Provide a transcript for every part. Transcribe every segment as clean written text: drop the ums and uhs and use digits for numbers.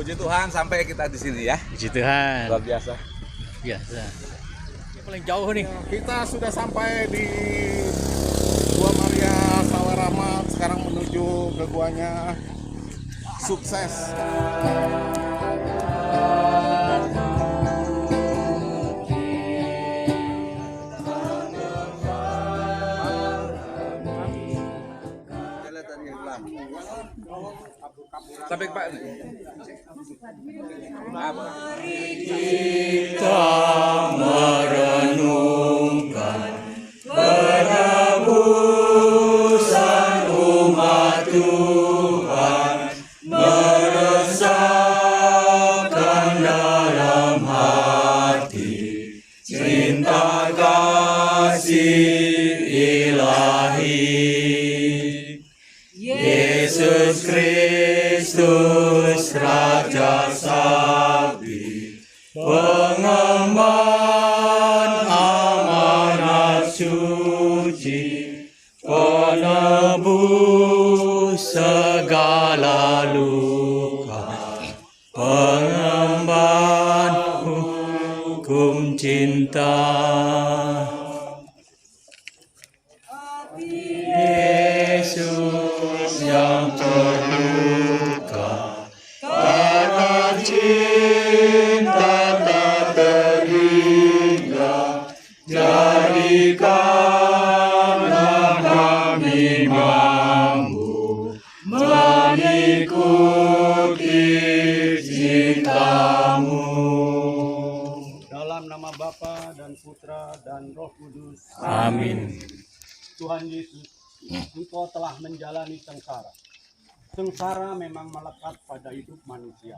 Puji Tuhan sampai kita di sini ya. Puji Tuhan. Luar biasa. Biasa. Ini paling jauh nih. Kita sudah sampai di Gua Maria Sawarama, sekarang menuju ke guanya. Sukses. Sampai Pak. Kita merenungkan penebusan umat Tuhan, meresahkan dalam hati cinta kasih ilahi. Yesus Kristus Raja Sakti, pengemban amanat suci, penebus segala luka, pengemban hukum cinta. Yesus yang terluka karena cinta tak terhingga, jadikanlah kami mampu mengikuti cinta-Mu. Dalam nama Bapa dan Putra dan Roh Kudus. Amin. Tuhan Yesus, Engkau telah menjalani sengsara. Sengsara memang melekat pada hidup manusia.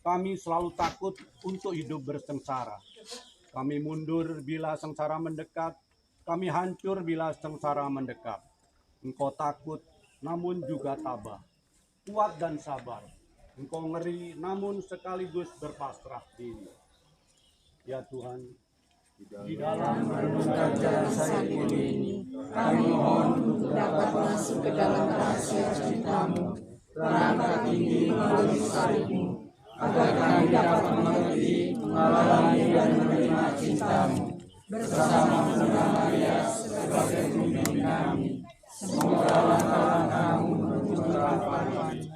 Kami selalu takut untuk hidup bersengsara. Kami mundur bila sengsara mendekat. Kami hancur bila sengsara mendekat. Engkau takut namun juga tabah. Kuat dan sabar. Engkau ngeri namun sekaligus berpasrah diri. Ya Tuhan, di dalam merenungkan jalan salib ini, kami mohon untuk dapat masuk ke dalam rahasia cinta-Mu, terangkat tinggi melalui salib-Mu, agar kami dapat mengerti, mengalami dan menerima cinta-Mu, bersama Bunda Maria sebagai pemimpin kami. Semoga langkah-langkah-Mu menuju neraka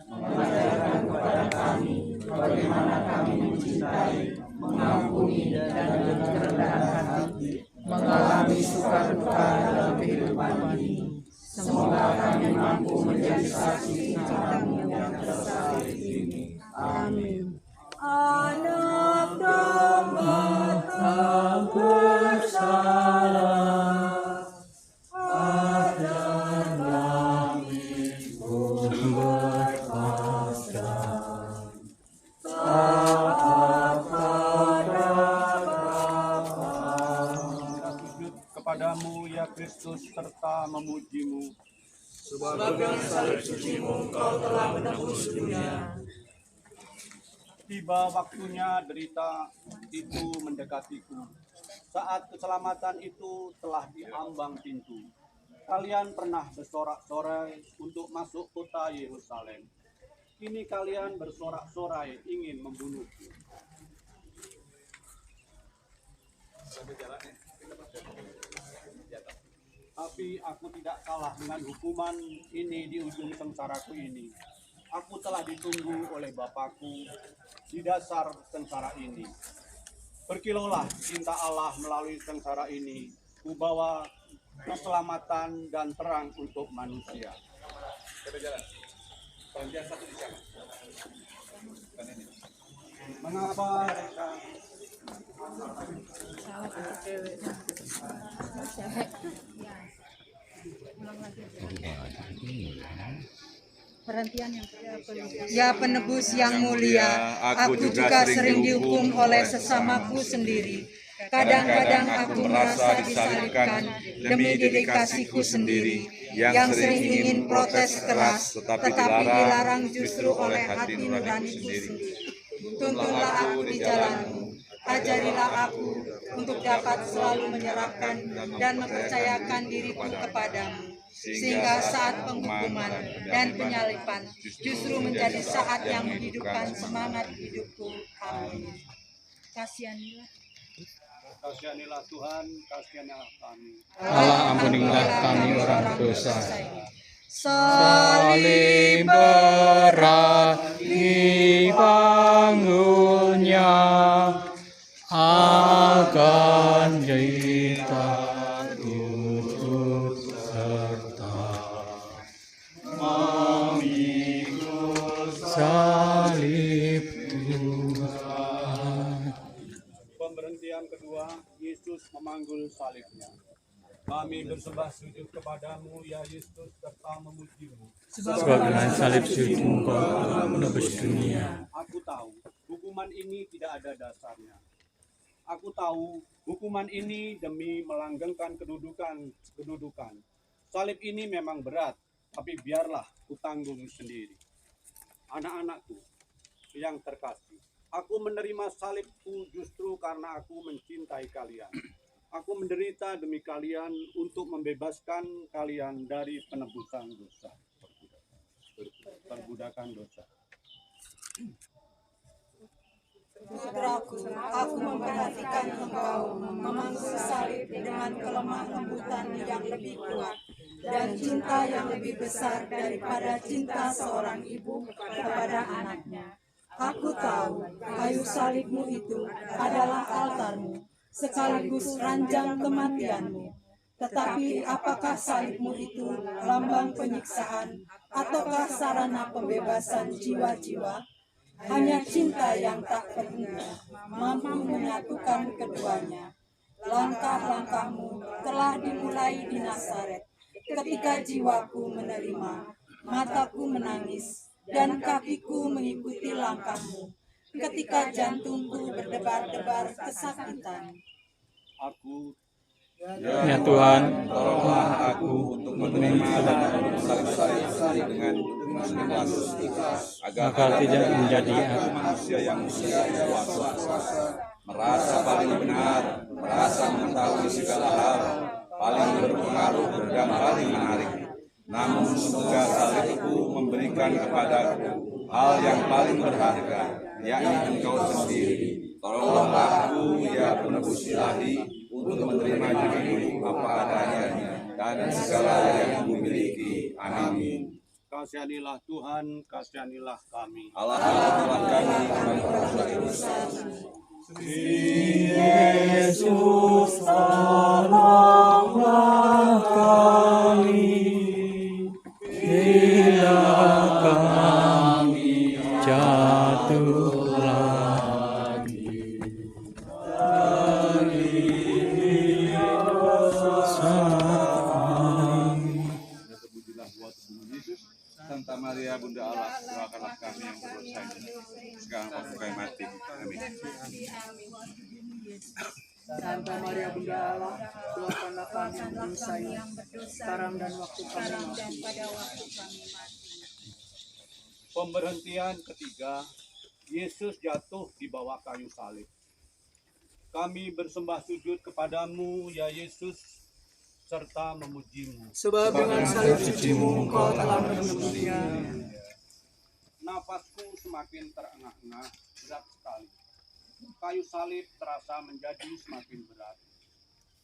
mengajarkan kepada kami bagaimana kami mencintai, mengampuni dan dengan kerendahan hati mengalami suka duka dalam kehidupan ini. Semoga kami mampu menjadi saksi cinta-Mu yang tersalib ini. Amin. Anak domba tak bersalah, ada nami-Mu berpasrah. Kepadamu ya Kristus serta memuji-Mu. Sebab dengan salib suci-Mu Engkau telah menebus dunia. Tiba waktunya derita itu mendekatiku. Saat keselamatan itu telah diambang pintu. Kalian pernah bersorak-sorai untuk masuk kota Yerusalem. Kini kalian bersorak-sorai ingin membunuhku. Tapi aku tidak kalah dengan hukuman ini di ujung sengsaraku ini. Aku telah ditunggu oleh Bapakku di dasar sengsara ini. Berkilaulah cinta Allah melalui sengsara ini. Ku bawa keselamatan dan terang untuk manusia. Kita jalan. Perhentian satu di sana. Bukan ini. Mengapa mereka Ya penebus yang mulia, aku juga sering dihukum oleh sesamaku sendiri. Kadang-kadang aku merasa disalibkan demi diri kasihku sendiri, yang sering ingin protes keras, tetapi dilarang justru oleh hati nuraniku sendiri. Tuntunlah aku di jalan-Mu, ajarilah aku untuk dapat selalu menyerahkan dan mempercayakan diriku kepadamu. sehingga saat penghukuman dan penyaliban justru menjadi saat yang menghidupkan semangat hidupku. Amin. Kasihanilah. Kasihanilah Tuhan, kasihanilah kami. Allah ampunilah kami orang dosa. Salib berat dibangunnya akan kita ikut serta memikul salib Tuhan. Pemberhentian kedua, Yesus memanggul salibnya. Kami bersembah sujud kepadamu, ya Yesus, serta memujimu. Sebab dengan salib sujudmu Engkau telah menebus dunia. Aku tahu hukuman ini tidak ada dasarnya. Aku tahu hukuman ini demi melanggengkan kedudukan. Salib ini memang berat, tapi biarlah kutanggung sendiri. Anak-anakku yang terkasih, aku menerima salibku justru karena aku mencintai kalian. Aku menderita demi kalian untuk membebaskan kalian dari penebusan dosa. Perbudakan dosa. Putraku, aku memperhatikan engkau memanggul salib dengan kelemah lembutan yang lebih kuat dan cinta yang lebih besar daripada cinta seorang ibu kepada anaknya. Aku tahu kayu salibmu itu adalah altarmu, sekaligus ranjang kematianmu. Tetapi apakah salibmu itu lambang penyiksaan ataukah sarana pembebasan jiwa-jiwa? Hanya cinta yang tak berhenti mampu menyatukan keduanya. Langkah-langkahmu telah dimulai di Nazaret. Ketika jiwaku menerima, mataku menangis, dan kakiku mengikuti langkahmu. Ketika jantungku berdebar-debar kesakitan. Aku Ya Tuhan, Tolonglah aku untuk menerima dan salib dengan ikhlas, agar tidak menjadi aku manusia yang puas, merasa paling benar, merasa mengetahui segala hal, paling berpengaruh dan paling menarik. Namun semoga salibku memberikan kepadaku hal yang paling berharga, yakni Engkau sendiri. Tolonglah aku, ya penebus ilahi, untuk menerima dirimu apa adanya dan segala yang kumiliki. Amin. kasihanilah Tuhan, kasihanilah kami. Allah Tuhan kami berdosa. Yesus tolonglah kami bila kami jatuh lagi dari dosa kami. Terpujilah buat tubuh Yesus. Santa Maria Bunda Allah, doakanlah kami yang berdosa ini sekarang waktu kami mati. Amin. Santa Maria Bunda Allah, doakanlah kami yang berdosa ini sekarang dan waktu kami mati. Pemberhentian ketiga, Yesus jatuh di bawah kayu salib. Kami bersembah sujud kepadamu, ya Yesus, serta memujimu. Sebab dengan salib sucimu Engkau telah menebus dunia. Nafasku semakin terengah-engah, berat sekali. Kayu salib terasa menjadi semakin berat.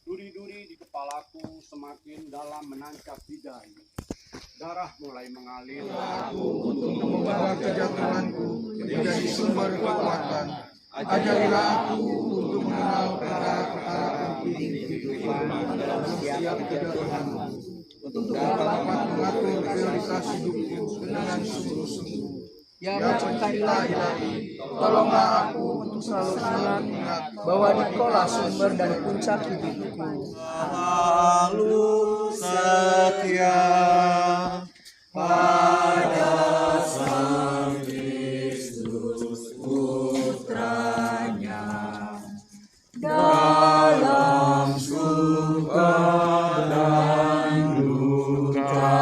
Duri-duri di kepalaku semakin dalam menancap di dahi. Darah mulai mengalir. Untuk mengubah kejatuhanku menjadi sumber kekuatan. Ajarilah aku untuk mengenal perkara-perkara penting kehidupan dalam setiap kejatuhanmu. Untuk dapat mengatur prioritas hidupku dengan sungguh-sungguh. Ya pencipta ilahi, tolonglah aku untuk selalu ingat bahwa Dikaulah sumber dan puncak hidupku. Selalu setia pada Sang Kristus Putranya dalam suka dan duka.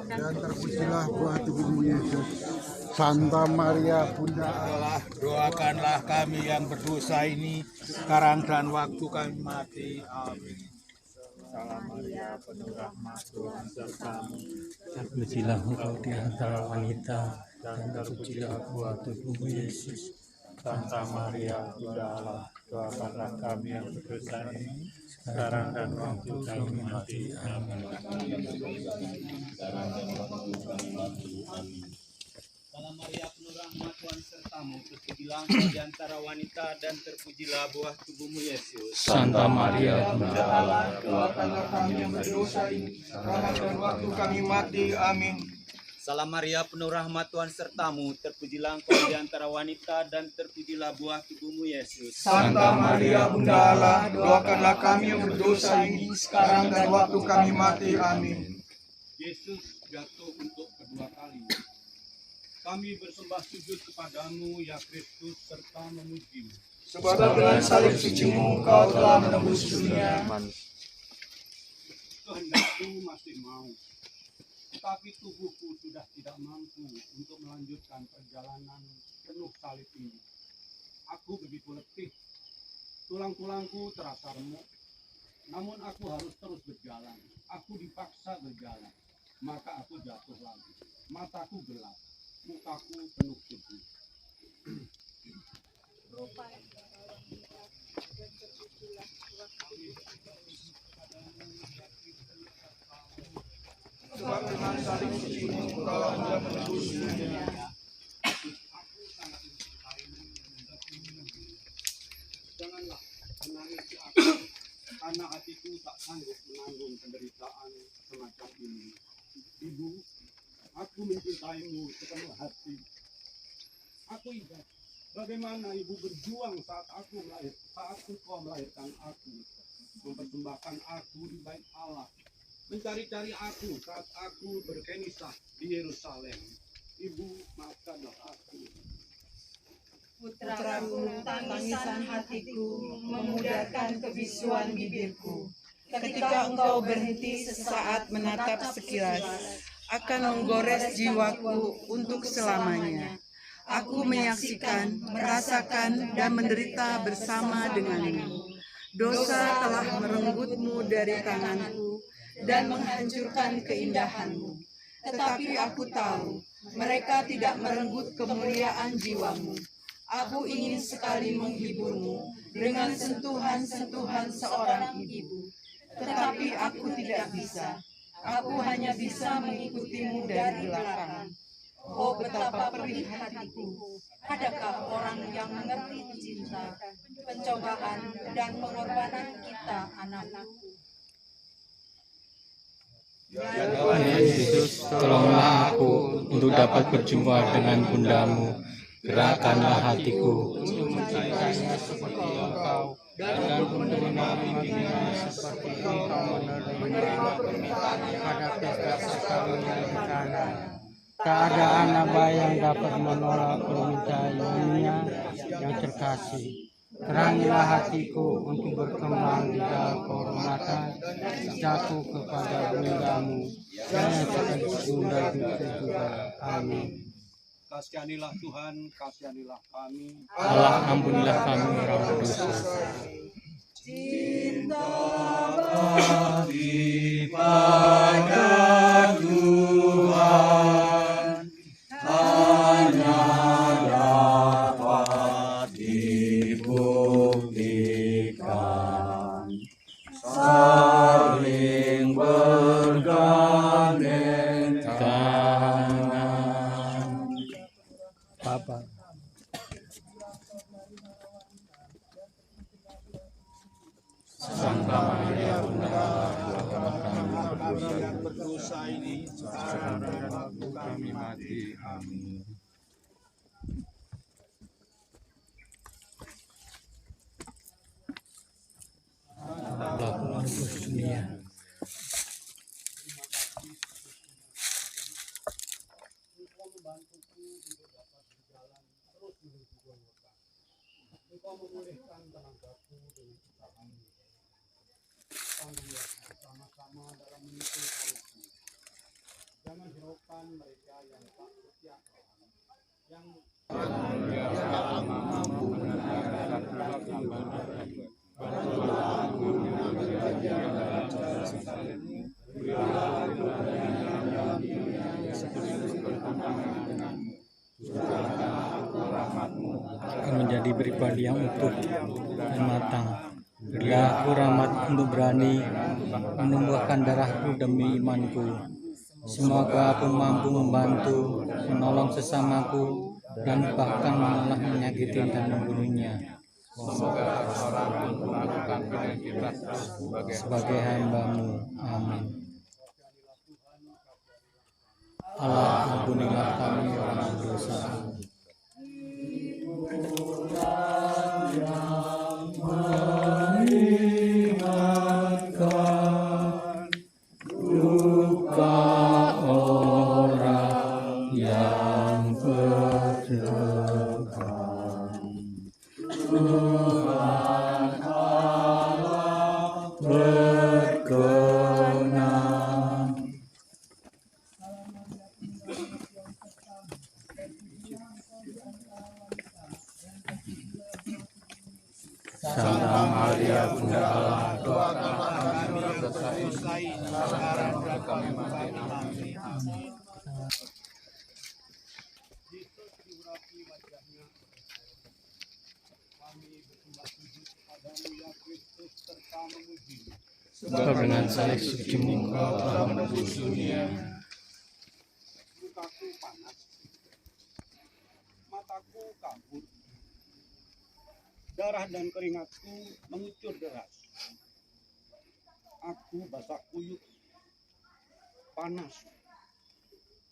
Dan terpujilah buah tubuhmu Yesus, Santa Maria Bunda Allah, doakanlah kami yang berdosa ini sekarang dan waktu kami mati. Amin. Salam Maria, penuh rahmat, Tuhan sertamu. Terpujilah engkau di antara wanita, dan terpujilah buah tubuhmu Yesus. Santa Maria, Bunda Allah, doakanlah kami yang berdosa ini sekarang dan waktu kami mati. Amin. Salam Maria, penuh rahmat, Tuhan sertamu. Terpujilah engkau di antara wanita, dan terpujilah buah tubuhmu Yesus. Santa Maria, Bunda Allah, doakanlah kami yang berdosa ini sekarang dan waktu kami mati. Amin. Salam Maria, penuh rahmat, Tuhan sertamu. Terpujilah engkau di antara wanita, dan terpujilah buah tubuhmu Yesus. Santa Maria Bunda Allah, doakanlah kami yang berdosa ini sekarang dan waktu kami mati. Amin. Yesus jatuh untuk kedua kali. Kami bersembah sujud kepadamu, ya Kristus, serta memujimu. Sebab dengan salib sucimu Kau telah menembus dunia. Kehendakku masih mau, tetapi tubuhku sudah tidak mampu untuk melanjutkan perjalanan penuh salib ini. Aku begitu letih, tulang-tulangku terasa remuk, namun aku harus terus berjalan. Aku dipaksa berjalan, maka aku jatuh lagi. Mataku gelap, mukaku penuh debu. Sebab dengan salib sucimu Kau telah menembus dunia. Janganlah menangisi aku, karena hatiku tak sanggup menanggung penderitaan semacam ini. Ibu, aku mencintaimu sepenuh hati. Aku ingat bagaimana ibu berjuang saat engkau melahirkan aku, mempersembahkan aku di bait Allah, mencari-cari aku saat aku berkenisah di Yerusalem. Ibu, maafkanlah aku. Putraku, tangisan hatiku memudarkan kebisuan bibirku. Ketika engkau berhenti sesaat menatap sekilas, akan menggores jiwaku untuk selamanya. Aku menyaksikan, merasakan, dan menderita bersama denganmu. Dosa telah merenggutmu dari tanganku dan menghancurkan keindahanmu. Tetapi aku tahu, mereka tidak merenggut kemuliaan jiwamu. Aku ingin sekali menghiburmu dengan sentuhan-sentuhan seorang ibu. Tetapi aku tidak bisa. Aku hanya bisa mengikutimu dari belakang. Oh, betapa perih hatiku. Adakah orang yang mengerti cinta, pencobaan, dan pengorbanan kita, anak-anakku? Ya Yesus, tolonglah aku untuk dapat berjumpa dengan bundamu. Gerakkanlah hatiku Untuk mencintainya seperti Engkau dan untuk menerima seperti Engkau menerima permintaannya pada pesta perkawinan di Kana. Tak ada anak bayi yang dapat menolak permintaannya yang terkasih. Terangilah hatiku untuk berkembang di dalam kehormatan, jatuh kepada bundamu, dan seperti bunda itu juga. Amin. Kasihanilah Tuhan, kasihanilah kami. Allah, ampunilah kami orang berdosa. Cinta Daripada Tuhan hanya dapat dibuktikan, saling bergandeng tangan. Bapak. Santa Maria Bunda Allah, doakanlah kami yang berdosa ini sekarang dan waktu kami mati. Amin. Allah menebus dunia. Engkau memulihkan tenagaku dengan usahamu. Tangguhlah bersama-sama dalam menyusul salibmu. Jangan hiraukan mereka yang tak setia Tuhan. akan menjadi pribadi yang utuh dan matang. Berilah aku rahmat untuk berani menumbuhkan darahku demi imanku. Semoga aku mampu membantu, menolong sesamaku, dan bahkan malah menyakiti dan membunuhnya. Semoga orang melakukan identitas Sebagai hamba-Mu. Amin. Allah, ampunilah kami orang berdosa. Luka orang yang berdosa. Tuhan Allah berkenan. Santa Maria Bunda Allah, doakanlah kami yang berdosa ini sekarang dan kami mati. Amin. sebab dengan salib suci-Mu Engkau telah menebus dunia. Lukaku panas, mataku kabur, darah dan keringatku mengucur deras. Aku basah kuyup, panas,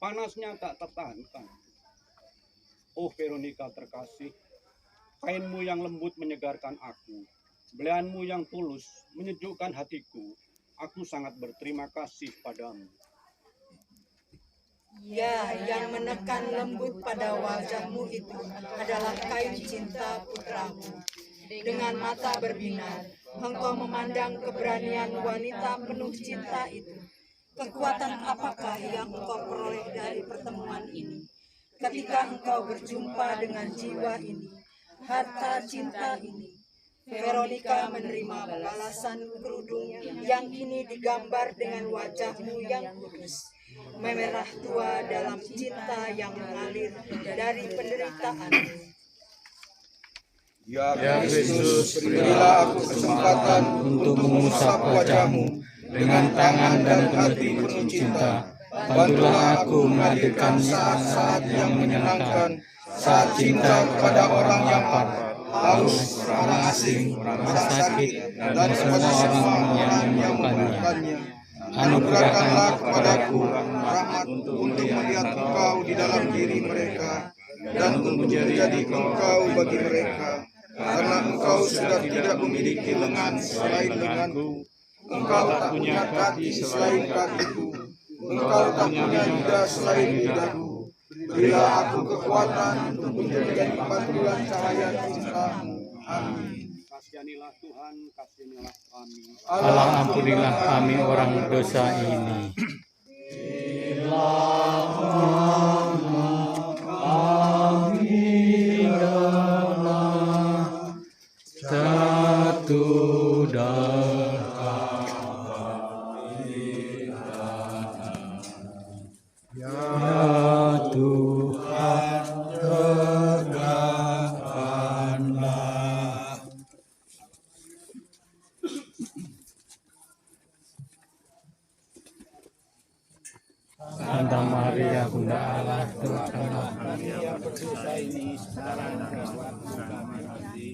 panasnya tak tertahankan. Oh Veronica terkasih, kainmu yang lembut menyegarkan aku, belayanmu yang tulus menyejukkan hatiku. Aku sangat berterima kasih padamu. Ya, yang menekan lembut pada wajahmu itu adalah kain cinta putramu. Dengan mata berbinar, engkau memandang keberanian wanita penuh cinta itu. Kekuatan apakah yang engkau peroleh dari pertemuan ini? Ketika engkau berjumpa dengan jiwa ini, harta cinta ini, Veronica menerima balasan kerudung yang kini digambar dengan wajahmu yang kudus. Memerah tua dalam cinta yang mengalir dari penderitaan. Ya Kristus, berilah aku kesempatan untuk mengusap wajah-Mu dengan tangan dan hati penuh cinta. Bantulah aku menghadirkan saat-saat yang menyenangkan, saat cinta kepada orang yang haus, orang asing, orang sakit, dan semua orang yang membutuhkannya. Anugerahkanlah kepadaku rahmat untuk melihat Engkau di dalam diri mereka, dan untuk menjadi Engkau bagi mereka. Karena Engkau sudah tidak memiliki lengan selain lenganku, Engkau tak punya kaki selain kakiku, Engkau tak punya lidah selain lidahku. Berilah aku kekuatan untuk menjadi pantulan cahaya cinta-Mu. Amin. Kasihanilah Tuhan, kasihanilah kami. Allah, ampunilah kami orang berdosa ini. Satu ya Tuhan, tegakkanlah. Santa Maria Bunda Allah, doakanlah kami yang berdosa ini sekarang dan waktu kami mati.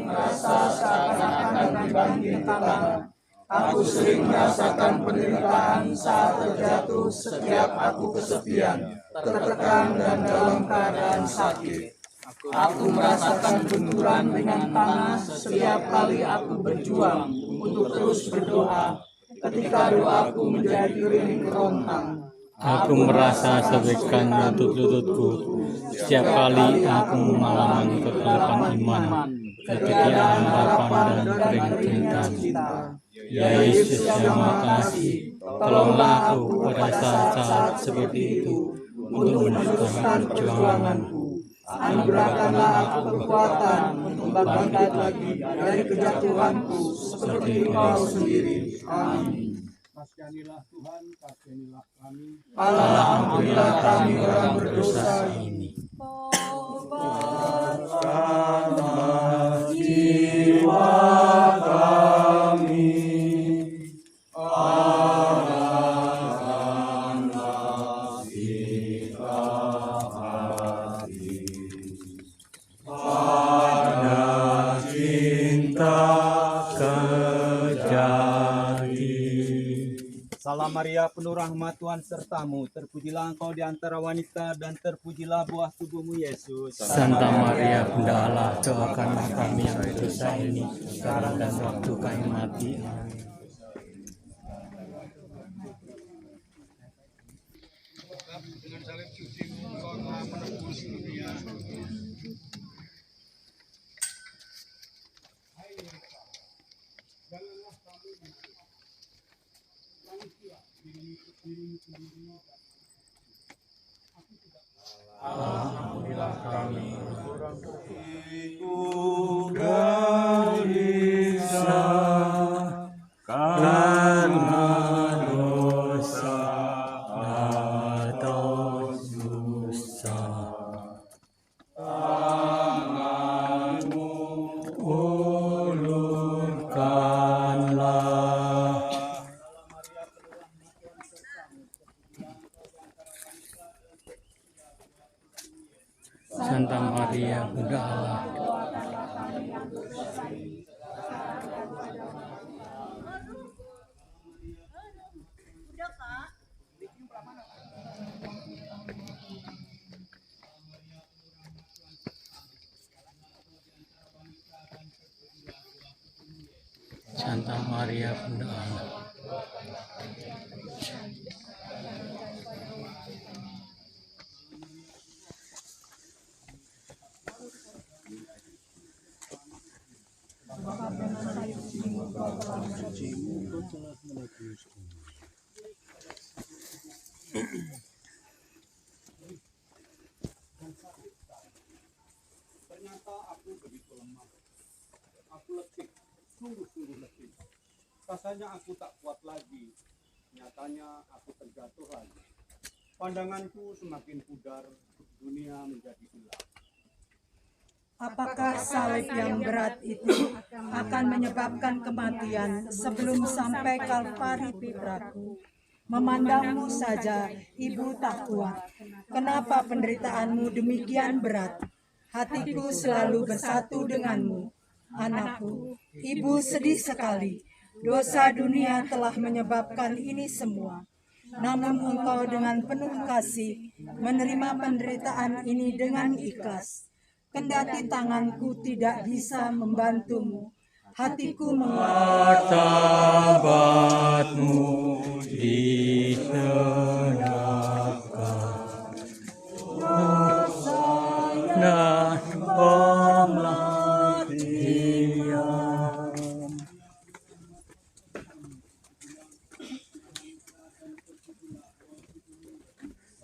Merasa seakan-akan dibanting tangan. Aku sering merasakan penderitaan saat terjatuh setiap aku kesepian, tertekan dan dalam keadaan sakit. Aku merasakan benturan dengan tanah setiap kali aku berjuang untuk terus berdoa. Ketika doaku menjadi ring kerontang, Aku merasa sebekan lutut-lututku setiap kali aku mengalami kegelapan iman, ketiadaan harapan dan keringat cinta. Ya Yesus, terima kasih. Tolonglah aku pada saat-saat seperti itu untuk meneruskan perjuanganku. Anugerahkanlah aku kekuatan untuk bangkit lagi dari kejatuhanku seperti Engkau sendiri. Amin. Kasihanilah Tuhan, kasihanilah kami. Allah, ampunilah kami orang berdosa ini. Jiwa kami arahkanlah kita hati pada cinta kejati. Salam Maria, penuh rahmat Tuhan sertamu. Terpujilah engkau di antara wanita dan terpujilah buah tubuhmu Yesus. Santa Maria Bunda Allah, doakanlah kami yang berdosa ini sekarang dan waktu kami mati. Amin. Dengan salib sucimu engkau telah menebus dunia. Ampunilah kami orang gelisah karena dosa atau dosa. Tanganmu ulurkanlah. Santa Maria Bunda Allah, Santa Maria Bunda Allah. Ternyata aku begitu lemah. Aku letih, sungguh-sungguh letih. Rasanya aku tak kuat lagi. Nyatanya aku terjatuh lagi. Pandanganku semakin pudar, dunia menjadi gelap. Apakah salib yang berat itu akan menyebabkan kematian sebelum sampai Kalvari Putraku? Memandangmu saja, ibu tak kuat. Kenapa penderitaanmu demikian berat? Hatiku selalu bersatu denganmu. Anakku, ibu sedih sekali. Dosa dunia telah menyebabkan ini semua. Namun engkau dengan penuh kasih menerima penderitaan ini dengan ikhlas. Kendati tanganku tidak bisa membantumu, hatiku menguat. Martabatmu di neraka dan pematian.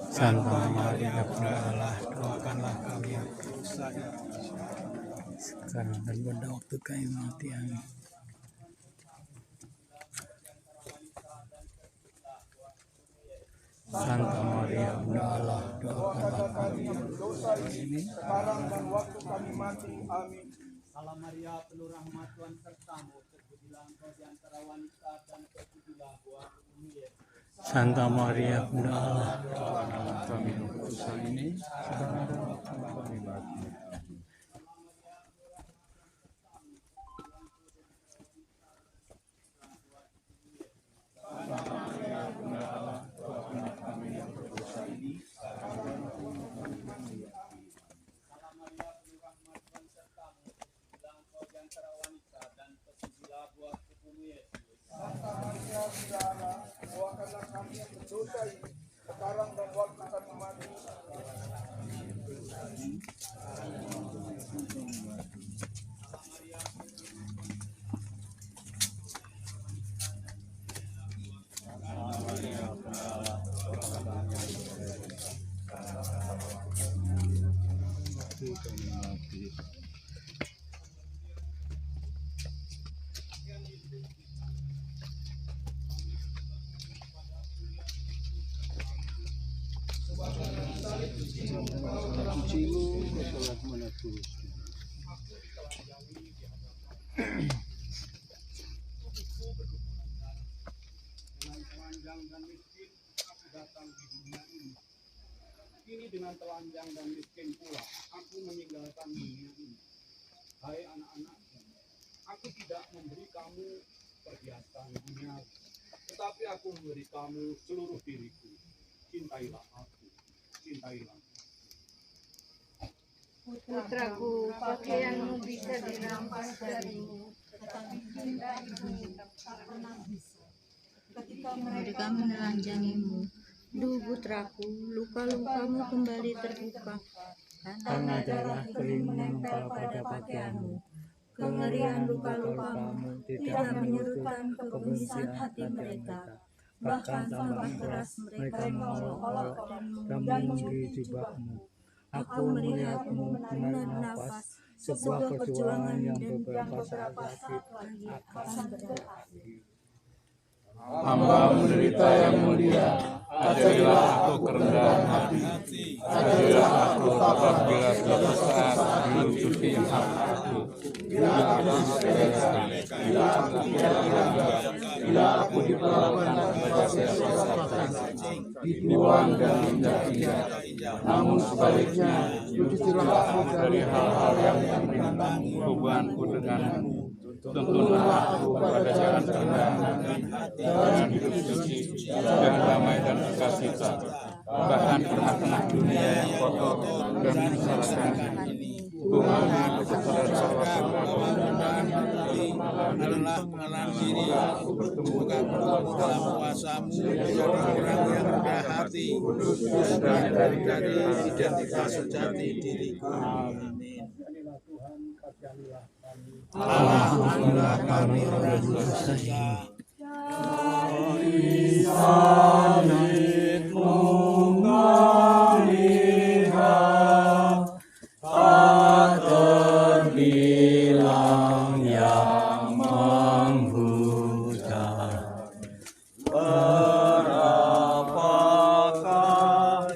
Santa Maria Bunda Allah, doakanlah kami yang berdosa sekarang dan pada waktu kami mati. Amin. Santa Maria Bunda Allah, doakanlah kami yang berdosa ini sekarang dan waktu kami mati. Amin. Salam Maria, penuh rahmat Tuhan sertamu. Terpujilah engkau di antara wanita dan terpujilah buah tubuhmu Yesus. Santa Maria Bunda Allah, doakanlah kami yang berdosa ini sekarang dan waktu kami mati. Doakanlah kami yang berdosa ini sekarang dan waktu kami mati. telanjang dan miskin aku datang di dunia ini. Kini dengan telanjang dan miskin pula aku meninggalkan dunia ini. Hai anak-anakku, aku tidak memberi kamu perhiasan dunia, tetapi aku memberi kamu seluruh diriku. Cintailah aku, cintailah. Putraku, pakaianmu bisa dirampas darimu, tetapi cinta ibumu tak pernah bisa. Ketika mereka menelanjangimu, duh putraku, luka-lukamu kembali terbuka, karena darah kering menempel pada pakaianmu. Kengerian luka-lukamu tidak menyurutkan kebengisian hati mereka, bahkan tambah keras mereka mengolok-olok dan menjibakmu. Aku melihatmu menarik nafas, sebuah perjuangan yang beberapa saat lagi akan berakhir. Hamba menderita yang mulia, ajarilah aku kerendahan hati, ajarilah aku apabila suatu saat menutupi hak aku. Bila aku diperlakukan pada siasatan, dibuang dan injak-injak, namun sebaliknya, cucilah aku dari hal-hal yang menentang hubunganku denganmu. Tuntunlah aku pada jalan kebenaran, jalan hidup suci, dan damai dan sukacita. Bahkan tengah-tengah dunia yang kotor dan menyesalkan ini, hubungannya kepada adalah mengenal diri, buka bertumbuh dalam kuasamu, menjadi orang yang rendah hati, dan dari identitas sejati diriku. Amin. Ampunilah kami orang dosa ini. Dari salibmu melihat, tak terbilang yang menghujat. Berapakah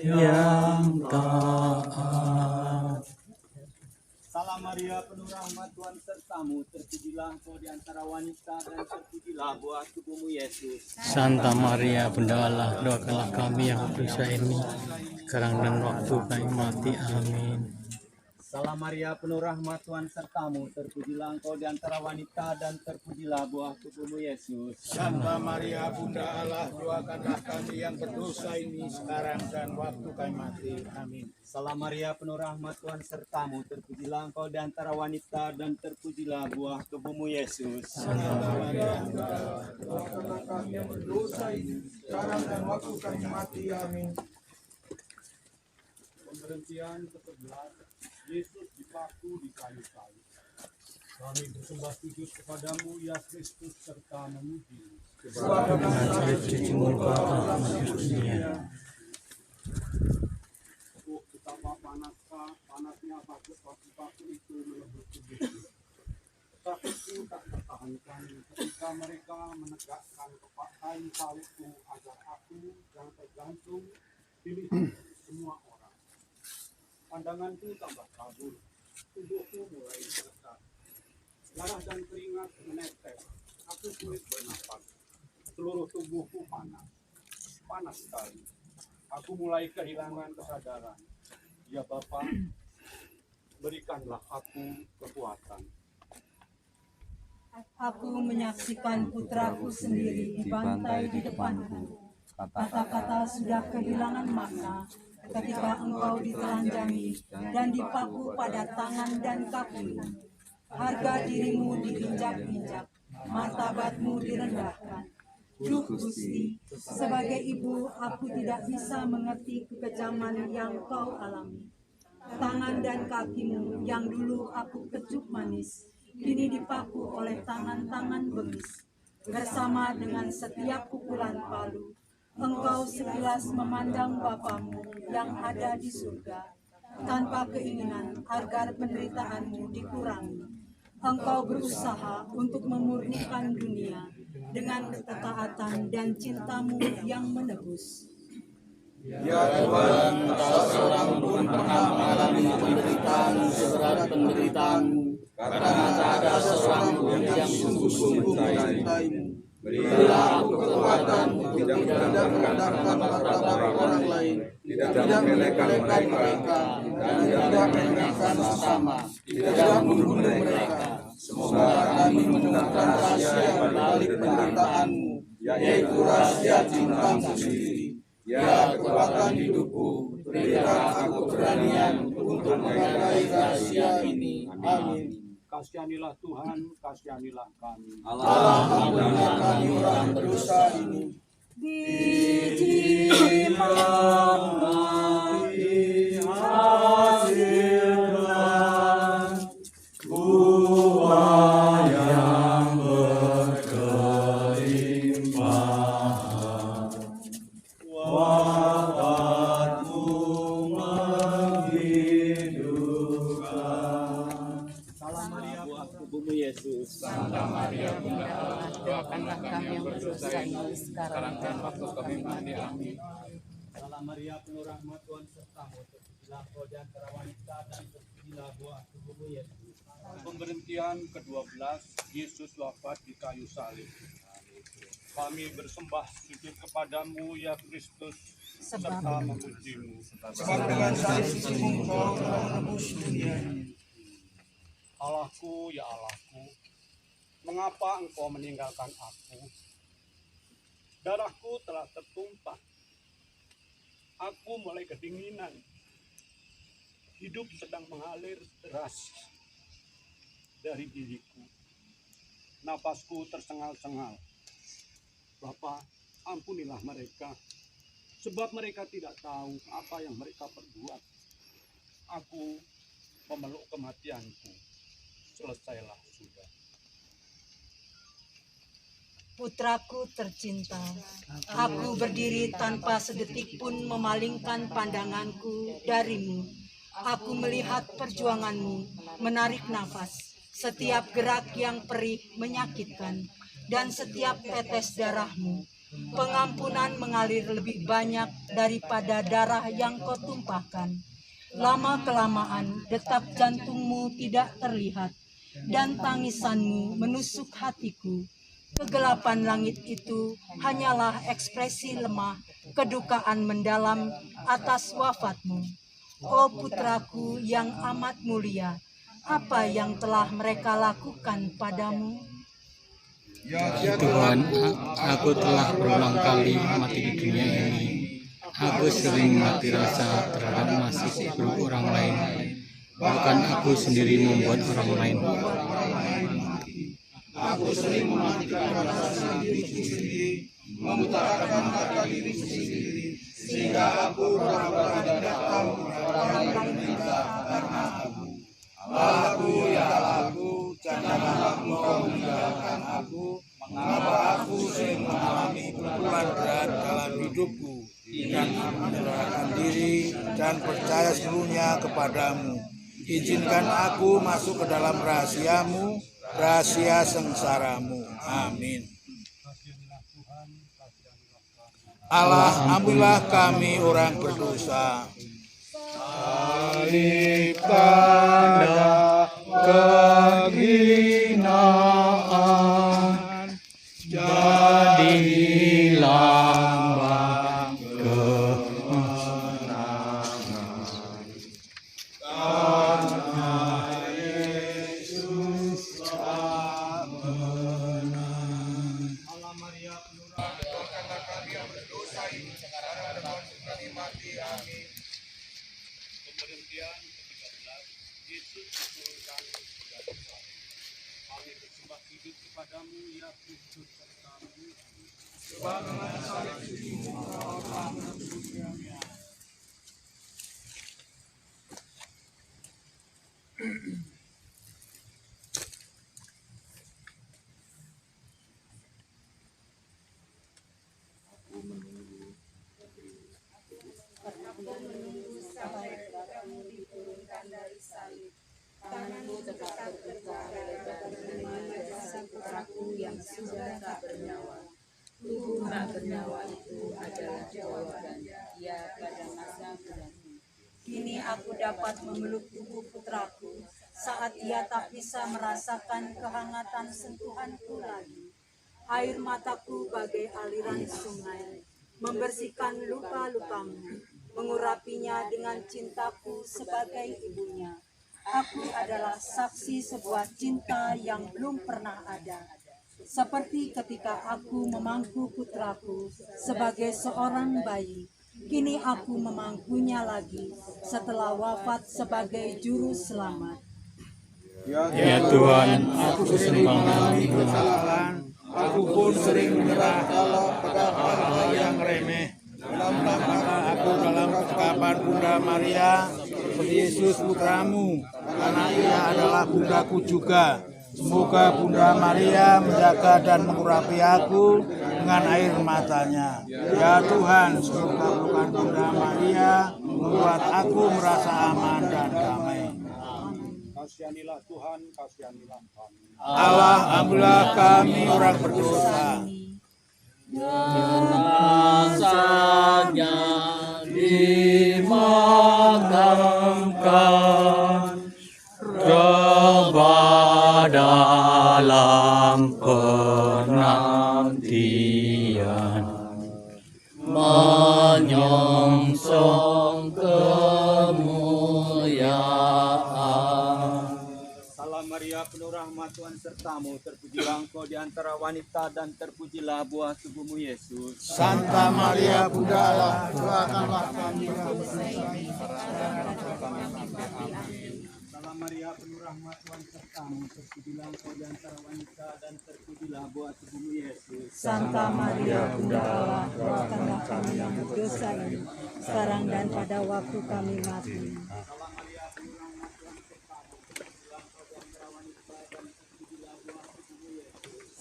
yang taat? Salam Maria, penuh rahmat, Tuhan sertamu. Terpujilah engkau di antara wanita dan terpujilah buah tubuhmu Yesus. Santa Maria, Bunda Allah, doakanlah kami yang berdosa ini, sekarang dan waktu kami mati. Amin. Salam Maria, penuh rahmat, Tuhan sertamu. Terpujilah engkau di antara wanita dan terpujilah buah tubuhmu Yesus. Santa Maria, Bunda Allah, doakanlah kami yang berdosa ini sekarang dan waktu kami mati. Amin. Salam Maria, penuh rahmat, Tuhan sertamu. Terpujilah engkau di antara wanita dan terpujilah buah tubuhmu Yesus. Santa Maria, doakanlah kami yang berdosa ini, sekarang dan waktu kami mati. Amin. Pemberhentian ke-11, Yesus dipaku di kayu salib. Kami bersembah sujud kepadamu, ya Kristus, serta memuji. Dengan salib cucimu Bapa dunia. Oh, betapa panasnya paku itu melebur tubuhku. Sakitku tak tertahankan ketika mereka menegakkan kayu salibku agar aku yang tergantung dilihat semua orang. Pandanganku tambah kabur, tubuhku mulai bergetar. Darah dan keringat menetes, aku sulit bernapas. Seluruh tubuhku panas sekali. Aku mulai kehilangan kesadaran. Ya Bapa, berikanlah aku kekuatan. Aku menyaksikan putraku sendiri dibantai di depanku. Kata-kata sudah kehilangan makna ketika engkau ditelanjangi dan dipaku pada tangan dan kakimu. Harga dirimu diinjak-injak, martabatmu direndahkan. Duh Gusti, sebagai ibu aku tidak bisa mengerti kekejaman yang kau alami. Tangan dan kakimu yang dulu aku kecup manis, kini dipaku oleh tangan-tangan bengis. Bersama dengan setiap pukulan palu, engkau sekilas memandang Bapamu yang ada di surga, tanpa keinginan agar penderitaanmu dikurangi. Engkau berusaha untuk memurnikan dunia dengan ketaatan dan cintamu yang menebus. Ya Tuhan, tak seorang pun pernah mengalami penderitaan seberat penderitaan-Mu, karena tak ada seorang pun yang sungguh-sungguh mencintaimu. Berilah aku kekuatan untuk tidak merendahkan martabat orang lain, tidak menyepelekan mereka, dan tidak merendahkan sesama, tidak membunuh mereka. Semoga kami menemukan rahasia yang balik penderitaan-Mu, yaitu rahasia cinta-Mu sendiri. Ya kekuatan hidupku, berikan aku keberanian untuk menghargai rahasia ini. Amin. Kasihanilah Tuhan, kasihanilah kami. Allah, ampunilah kami orang berdosa ini. Biji mana dihasilkan buah yang berkelimpahan, wafatmu menghidupkan. Salam Maria, Bumi Yesus. Santa Maria Bunda Allah, doakanlah kami yang berdosa ini sekarang dan waktu kami mati. Amin. Salam Maria, penuh rahmat, Tuhan sertamu. Terpujilah kau di antara wanita dan terpujilah buah tubuhmu Yesus. Pemberhentian ke-12, Yesus wafat di kayu salib. Kami bersembah sujud kepadamu ya Kristus, serta memujimu. Sebab dengan salib sucimu Kau telah menebus dunia ini. Allahku, ya Allahku, mengapa Engkau meninggalkan aku? Darahku telah tertumpah. Aku mulai kedinginan. Hidup sedang mengalir deras dari diriku. Napasku tersengal-sengal. Bapa, ampunilah mereka, sebab mereka tidak tahu apa yang mereka perbuat. Aku memeluk kematianku. Selesailah sudah. Putraku tercinta, aku berdiri tanpa sedetik pun memalingkan pandanganku darimu. Aku melihat perjuanganmu, menarik nafas, setiap gerak yang perih menyakitkan, dan setiap tetes darahmu. Pengampunan mengalir lebih banyak daripada darah yang kau tumpahkan. Lama-kelamaan detak jantungmu tidak terlihat, dan tangisanmu menusuk hatiku. Kegelapan langit itu hanyalah ekspresi lemah, kedukaan mendalam atas wafatmu. Oh putraku yang amat mulia, apa yang telah mereka lakukan padamu? Ya Tuhan, aku telah berulang kali mati di dunia ini. Aku sering mati rasa terhadap nasib buruk orang lain. Bahkan aku sendiri membuat orang lain. Aku sering mematikan rasa diriku sendiri, memutarakan mata diriku sendiri, sehingga aku pura-pura tidak tahu orang lain menderita karena aku. Allahku, ya Allahku, janganlah Engkau meninggalkan aku. Mengapa aku sering mengalami pukulan berat dalam hidupku, dan aku menyerahkan diri dan percaya seluruhnya kepadamu. Izinkan aku masuk ke dalam rahasiamu, rahasia sengsaramu. Amin. Allah, ampunilah kami orang berdosa. Daripada kehinaan, jadi lambang kemenangan. Karena Yesus telah menang. Allah Maria, penuh doakanlah kami yang berdosa ini sekarang dan waktu kami mati. Amin. pemberhentian ke-13, Yesus diturunkan dari salib. Kami bersembah sujud kepadamu ya Kristus serta memujimu. Sebab dengan salib sucimu Kau telah menebus dunia. Tanganmu tetap terbuka lebar menerima jasad putraku yang sudah tak bernyawa. Tubuh tak bernyawa itu adalah jawaban dia pada masa bulanmu. Kini aku dapat memeluk tubuh putraku saat ia tak bisa merasakan kehangatan sentuhanku lagi. Air mataku bagai aliran sungai, membersihkan luka-lukamu, mengurapinya dengan cintaku sebagai ibunya. Aku adalah saksi sebuah cinta yang belum pernah ada. Seperti ketika aku memangku putraku sebagai seorang bayi, kini aku memangkunya lagi setelah wafat sebagai juru selamat. Ya Tuhan, aku sering mengalami kesalahan, aku pun sering menyerah pada hal-hal yang remeh. Maka aku dalam ketetapan Bunda Maria, seperti Yesus putramu, karena ia adalah bundaku juga. Semoga Bunda Maria menjaga dan mengurapi aku dengan air matanya. Ya Tuhan, semoga pelukan Bunda Maria membuat aku merasa aman dan damai. Kasihanilah Tuhan, kasihanilah kami. Allah, ampunilah kami orang berdosa. Rasanya dimakamkan rebah dalam penantian, menyongsong kemuliaan. Salam Maria, penuh rahmat Tuhan sertamu, terpujilah engkau di antara wanita dan terpujilah buah tubuhmu Yesus. Santa Maria Bunda Allah, doakanlah kami yang berdosa. Salam Maria, penuh rahmat Tuhan sertamu, terpujilah engkau di antara wanita dan terpujilah buah tubuhmu Yesus. Santa Maria Bunda Allah, doakanlah kami yang berdosa ini, sekarang dan pada waktu kami mati.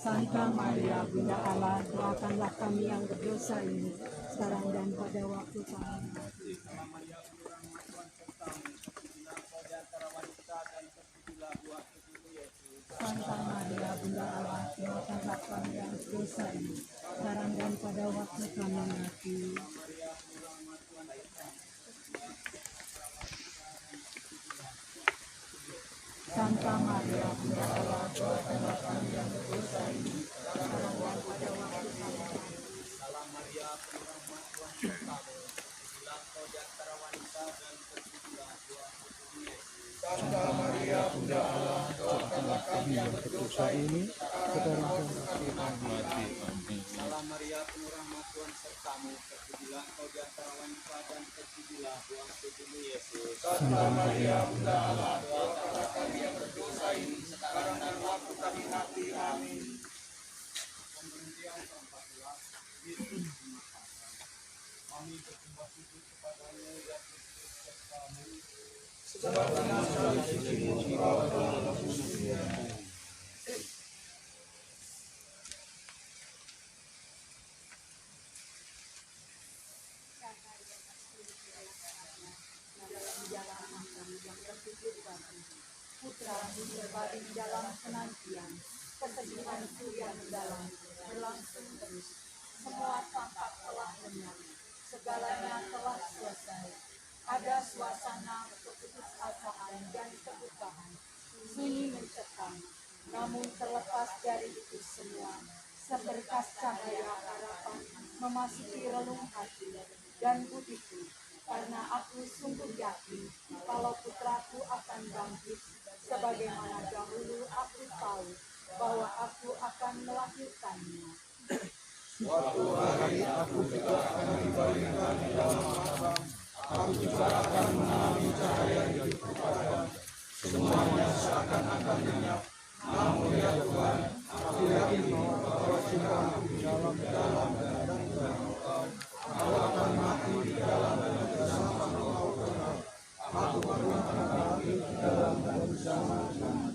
Santa Maria Bunda Allah, doakanlah kami yang berdosa ini, sekarang dan pada waktu kami mati. Santa Maria Bunda Allah, doakanlah kami yang berdosa ini, sekarang dan pada waktu kami mati. Santa Maria Bunda Allah, doakanlah kami yang berdosa ini, sekarang dan pada waktu kami mati. Salam Maria, penuh rahmat Tuhan sertamu, terpujilah engkau di antara wanita dan terpujilah buah tubuhmu Yesus. Santa Maria Bunda Allah, doakanlah kami yang berdosa ini, sekarang dan waktu kami mati. Salam Maria, penuh rahmat Tuhan sertamu, terpujilah engkau di antara wanita dan terpujilah buah tubuhmu Yesus. Santa Maria Bunda Allah, Doakanlah kami yang berdosa ini, sekarang dan waktu kami mati. Amin. Pemberhentian ke-14, Yesus dimakamkan. Kami bersumpah sujud kepadanya ya Kristus sertamu. Putra berbagi dalam penantian, kesedihan surga mendalam berlangsung terus. Semua tampak telah lenyap, segalanya telah selesai. Ada suasana keputusasaan dan kebukaan, sunyi mencekam. Namun terlepas dari itu semua, seberkas cahaya harapan memasuki relung hati dan budiku, karena aku sungguh yakin kalau putraku akan bangkit, sebagaimana dahulu aku tahu bahwa aku akan melahirkannya. Suatu hari aku juga akan dibalikan di dalam abang. Aku juga akan mengalami cahaya hidup kepada semuanya seakan-akan lenyap. Namun ya Tuhan, aku yakin bahwa cintamu hidup di dalam dan dalam Engkau. Aku akan mati di dalam dan bersama Engkau kekal. Aku pun akan mati di dalam dan bersama dengan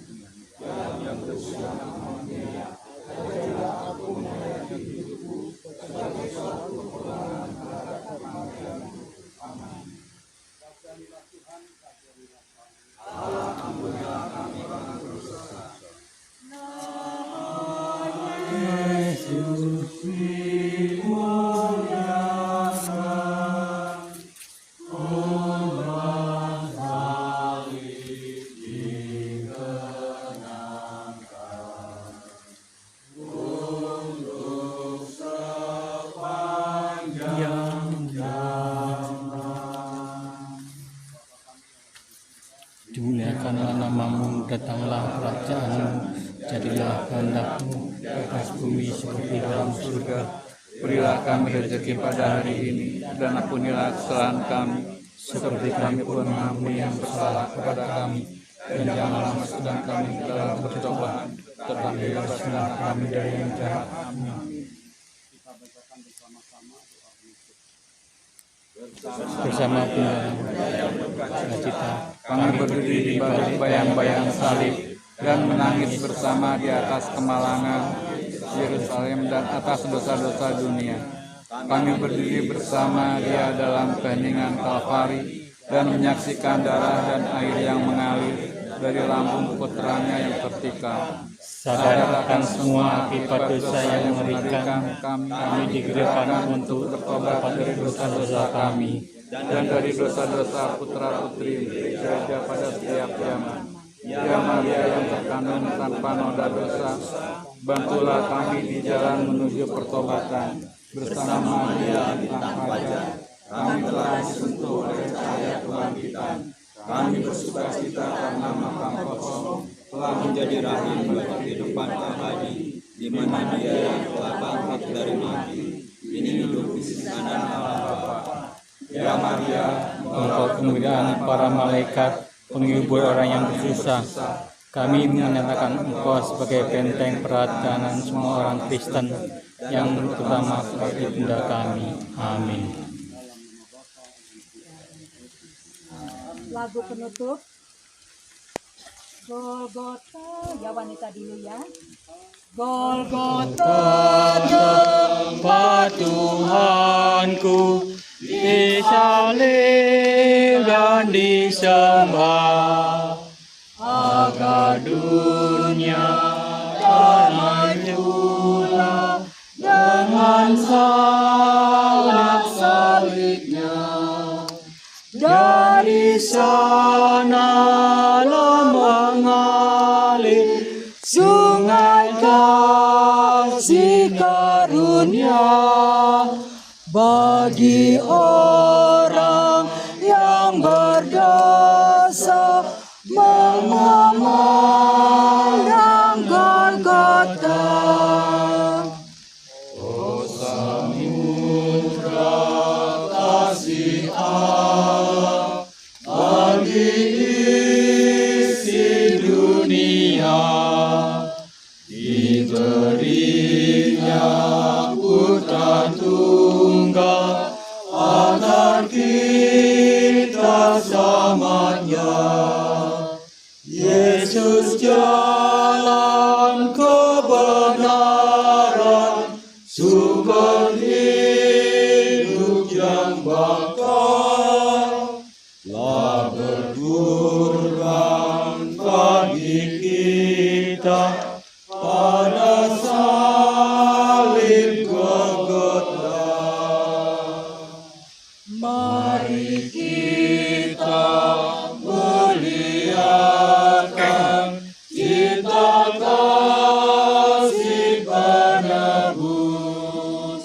yang bersama Dia. Jadilah aku menghayati hidupku sebagai suatu permohonan terhadap kematianku. Amin. Allah, ampunilah kami orang berdosa. datanglah kerajaan-Mu, jadilah kehendak-Mu di atas bumi seperti dalam surga. Berilah kami rezeki pada hari ini, dan ampunilah kesalahan kami, seperti kami pun mengampuni yang bersalah kepada kami. Dan janganlah masukkan kami ke dalam percobaan, tetapi bebaskanlah kami dari yang jahat. Amin. Bersama cita Kami berdiri di balik bayang-bayang salib dan menangis bersama di atas kemalangan Yerusalem dan atas dosa-dosa dunia. Kami berdiri bersama Dia dalam keheningan Kalvari dan menyaksikan darah dan air yang mengalir dari lambung putranya yang tertikam. sadar akan semua akibat dosa yang mengerikan. Kami digerakkan untuk bertobat dari dosa-dosa kami dan dari dosa-dosa putra-putri gereja pada setiap zaman. Ya Maria yang terkandung tanpa noda dosa, bantulah kami di jalan menuju pertobatan. Bersama Maria bintang fajar, kami telah disentuh oleh cahaya kebangkitan. Kami bersuka cita karena makam kosong telah menjadi rahim bagi kehidupan abadi, di mana Dia yang telah bangkit dari mati, ini hidup di sisi kanan Allah Bapa. Ya Maria, Engkau kemuliaan para malaikat, penghibur orang yang bersusah. Kami menyatakan Engkau sebagai benteng perhatian semua orang Kristen yang terutama sebagai bunda kami. Amin. Lagu penutup Golgota, ya wanita dulu ya. Golgota Tempat Tuhanku disalib dan disembah, agar dunia terhancurlah dengan salib salibnya. Dari sanalah mengalir sungai kasih karunia bagi orang yang berdosa memandang Golgota. Oh samudra kasih Allah bagi isi dunia, diberinya putra tunggal agar kita selamatnya. Yesus jalan kebenaran, sumber hidup yang bakal, telah berkorban bagi kita pada salib Golgota. Mari kita muliakan cita kasih penebus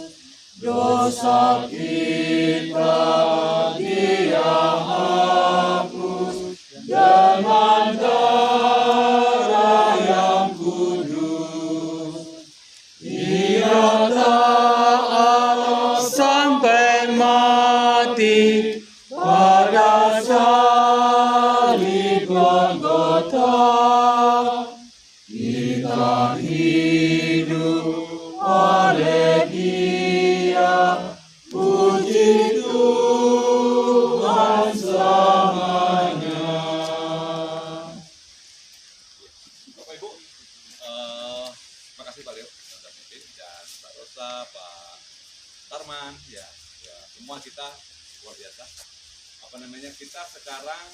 dosa kita. Dia hapus dengan darah yang kudus. Dia taat sampai mati pada salib Golgota. Kita hidup oleh Dia, puji Tuhan selamanya. Bapak Ibu, terima kasih Pak Leo, Pak David dan Pak Rosa, Pak Tarman, ya semua kita luar biasa. Kita sekarang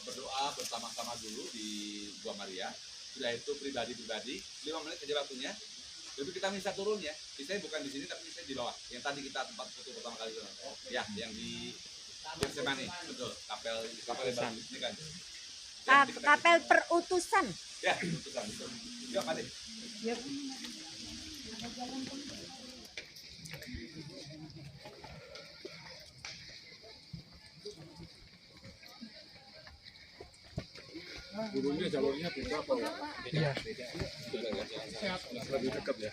berdoa bersama-sama dulu di Gua Maria. Sudah itu pribadi-pribadi, 5 menit saja waktunya. Jadi kita bisa turun ya. Bisa bukan di sini tapi bisa di bawah. Yang tadi kita tempat foto pertama kali itu. Ya, yang di Getsemani, betul. Kapel lebar ini kan. kapel perutusan. Ya, utusan. Yuk, Pak Ade. Yuk. Gurunya jalurnya beda apa ya? Iya. Lebih dekat ya?